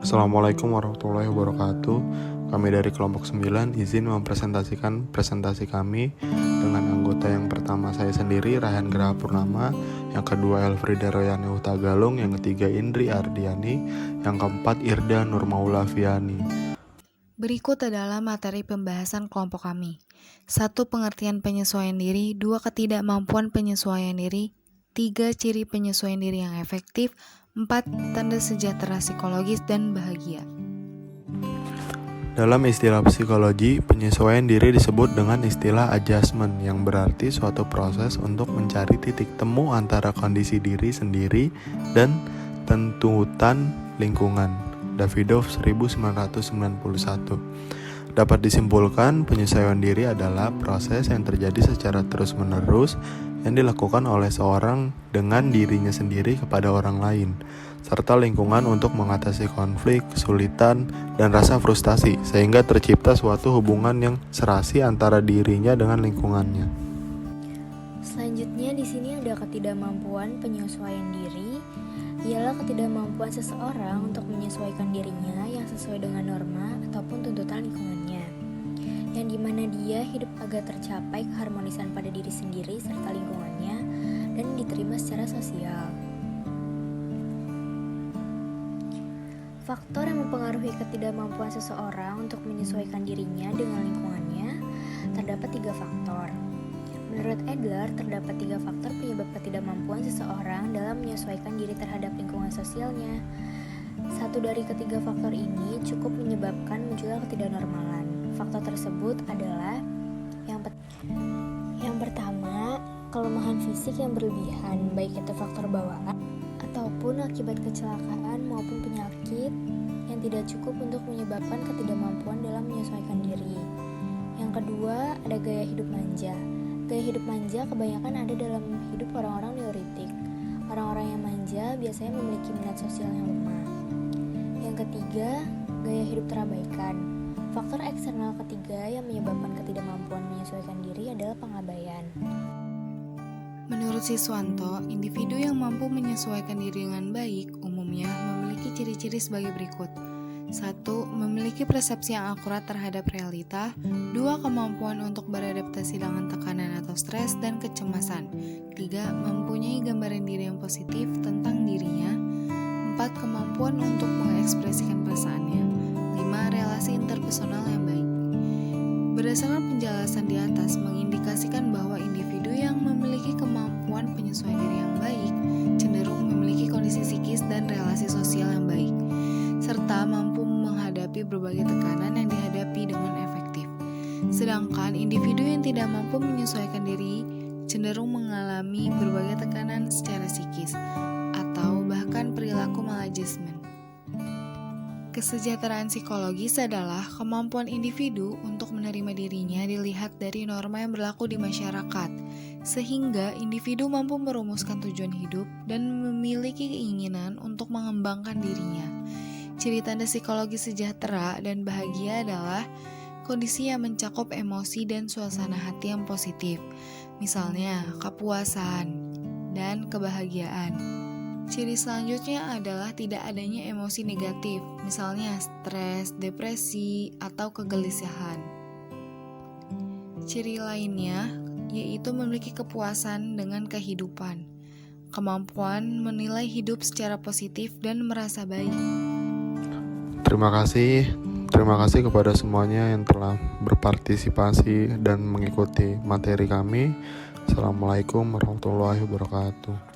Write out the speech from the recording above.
Assalamualaikum warahmatullahi wabarakatuh. Kami dari kelompok 9 izin mempresentasikan presentasi kami dengan anggota yang pertama saya sendiri, Rayhan Graha Purnama, yang kedua Elfrida Royani Hutagalung, yang ketiga Indri Ardiani, yang keempat Irda Nurmaula Fiani. Berikut adalah materi pembahasan kelompok kami. 1. Pengertian penyesuaian diri. 2. Ketidakmampuan penyesuaian diri. 3. Ciri penyesuaian diri yang efektif. 4. Tanda sejahtera psikologis dan bahagia. Dalam istilah psikologi, penyesuaian diri disebut dengan istilah adjustment, yang berarti suatu proses untuk mencari titik temu antara kondisi diri sendiri dan tuntutan lingkungan. Davidoff 1991. Dapat disimpulkan, penyesuaian diri adalah proses yang terjadi secara terus-menerus yang dilakukan oleh seorang dengan dirinya sendiri kepada orang lain, serta lingkungan untuk mengatasi konflik, kesulitan, dan rasa frustasi, sehingga tercipta suatu hubungan yang serasi antara dirinya dengan lingkungannya. Selanjutnya di sini ada ketidakmampuan penyesuaian diri, ialah ketidakmampuan seseorang untuk menyesuaikan dirinya yang sesuai dengan norma ataupun tuntutan lingkungannya, yang dimana dia hidup agar tercapai keharmonisan pada diri sendiri serta lingkungannya dan diterima secara sosial. Faktor yang mempengaruhi ketidakmampuan seseorang untuk menyesuaikan dirinya dengan lingkungannya terdapat 3 faktor. Menurut Adler, terdapat 3 faktor penyebab ketidakmampuan seseorang dalam menyesuaikan diri terhadap lingkungan sosialnya. Satu dari ketiga faktor ini cukup menyebabkan munculnya ketidaknormalan. Faktor tersebut adalah yang pertama, kelemahan fisik yang berlebihan, baik itu faktor bawaan ataupun akibat kecelakaan maupun penyakit yang tidak cukup untuk menyebabkan ketidakmampuan dalam menyesuaikan diri. Yang kedua, ada gaya hidup manja. Gaya hidup manja kebanyakan ada dalam hidup orang-orang neolitik. Orang-orang yang manja biasanya memiliki minat sosial yang lemah. Yang ketiga, gaya hidup terabaikan. Faktor eksternal ketiga yang menyebabkan ketidakmampuan menyesuaikan diri adalah pengabaian. Menurut Siswanto, individu yang mampu menyesuaikan diri dengan baik umumnya memiliki ciri-ciri sebagai berikut. 1. Memiliki persepsi yang akurat terhadap realita. 2. Kemampuan untuk beradaptasi dengan tekanan atau stres dan kecemasan. 3. Mempunyai gambaran diri yang positif tentang dirinya. 4. Kemampuan untuk mengekspresikan perasaannya. 5. Relasi interpersonal yang baik. Berdasarkan penjelasan di atas mengindikasikan bahwa individu yang memiliki kemampuan penyesuaian diri yang baik cenderung memiliki kondisi psikis dan relasi sosial yang baik, serta mampu menghadapi berbagai tekanan yang dihadapi dengan efektif. Sedangkan individu yang tidak mampu menyesuaikan diri cenderung mengalami berbagai tekanan secara psikis atau bahkan perilaku maladjustment. Kesejahteraan psikologis adalah kemampuan individu untuk menerima dirinya dilihat dari norma yang berlaku di masyarakat, sehingga individu mampu merumuskan tujuan hidup dan memiliki keinginan untuk mengembangkan dirinya. Ciri tanda psikologi sejahtera dan bahagia adalah kondisi yang mencakup emosi dan suasana hati yang positif, misalnya kepuasan dan kebahagiaan. Ciri selanjutnya adalah tidak adanya emosi negatif, misalnya stres, depresi, atau kegelisahan. Ciri lainnya yaitu memiliki kepuasan dengan kehidupan, kemampuan menilai hidup secara positif dan merasa baik. Terima kasih kepada semuanya yang telah berpartisipasi dan mengikuti materi kami. Assalamualaikum warahmatullahi wabarakatuh.